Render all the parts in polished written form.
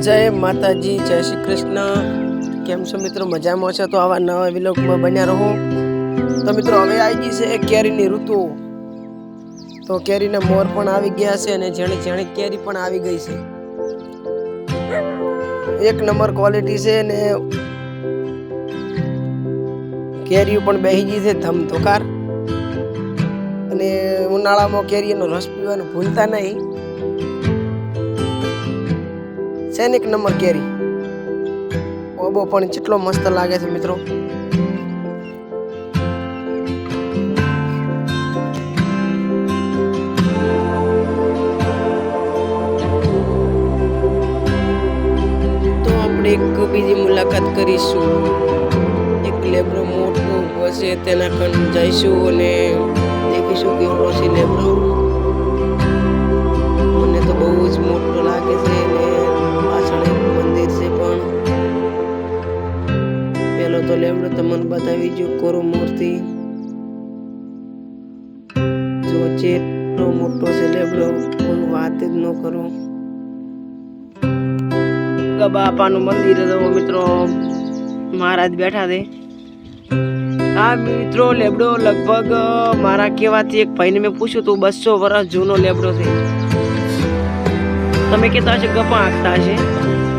जय माताजी, जय श्री कृष्ण। केम छो मित्रों, मजामां छो? तो आवा नवा व्लॉगमां बन्या रहो। तो मित्रों हवे आई गई छे केरीनी ऋतु। तो केरीना मोर पण आवी गया छे अने झणी झणी केरी पण आवी गई छे। एक नंबर क्वॉलिटी छे ने केरीओ पण बेही गई छे धमधोकार। अने उनाळामां केरीनो रस पीवानुं भूलता नहीं। एक नंबर केरी ओबो पण કેટલો મસ્ત લાગે છે મિત્રો। તો આપણે એક બીજી મુલાકાત કરીશું। એક લેબ્રો મોટો હશે તેના કણ જઈશું અને દેખીશું કેવડો છે લેબ્રો। મને તો બહુ જ મોટો લાગે છે અને तो लेमड़ो तमन बतावी जो कोरो मूर्ति जो चेटलो मोटो से लेमड़ो कोई बात ज न करो। बापानु मंदिर है मित्रों, महाराज बैठा थे। आ मित्रों लेबड़ो लगभग मारा केवाथी एक भाई ने मैं पूछ्યું तो 200 वर्ष जूनो लेबड़ो छे। तमे कहेता हशो गप्पा हांकता हशे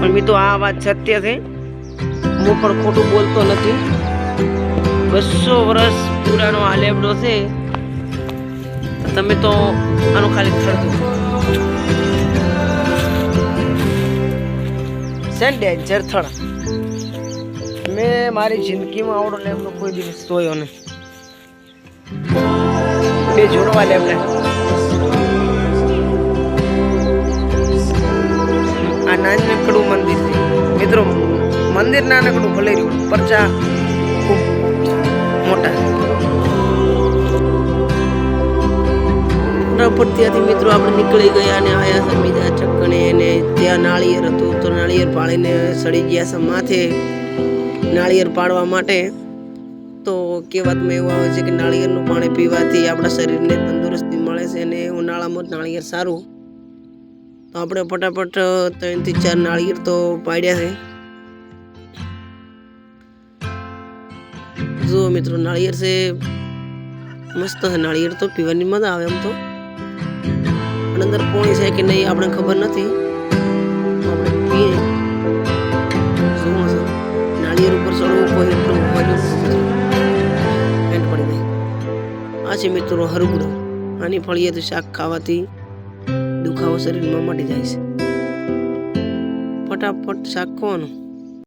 पण मित्रों आ वात सत्य छे। હું પણ ખોટું બોલતો નથી। 200 વર્ષ પુરાણો આ લેબડો છે। તમે તો આનો ખાલી થડો ડેન્જર થડ। મેં મારી જિંદગીમાં આવડો લેબડો કોઈ દિવસ જોયો નહીં। બે જોડવા લેબડા આ નાનકડું મંદિર છે મિત્રો। मंदिर नानकड़ू भले रह्यु परचा खूब मोटा। परत्याथी मित्रों आपणे निकળી ગયા અને આયા છે બીજા ચક્કણે અને ત્યાં નાળિયેર હતું। તો નાળિયેર પાળીને સડી ગયા છે માથે નાળિયેર પાડવા માટે। તો કહેવતમાં એવું આવે છે કે નાળિયેરનું પાણી પીવાથી આપણા શરીરને તંદુરસ્તી મળે છે અને ઉનાળામાં નાળિયેર સારું। તો આપણે ફટાફટ 3 થી 4 નાળિયેર તો પાડ્યા છે। जो मित्रों नारियल से मस्त है। नारियल तो पीवानी मजा आवे। हम तो अंदर पानी है कि नहीं आपने खबर नहीं। आपने पिए नारियल ऊपर चढ़ो कोई पेंट पड़ी गई। आज मित्रों हरगुड़ो आनी फळीए तो शाक खावाथी दुखावो शरीर में मटी जाए। फटाफट शाक खावानुं।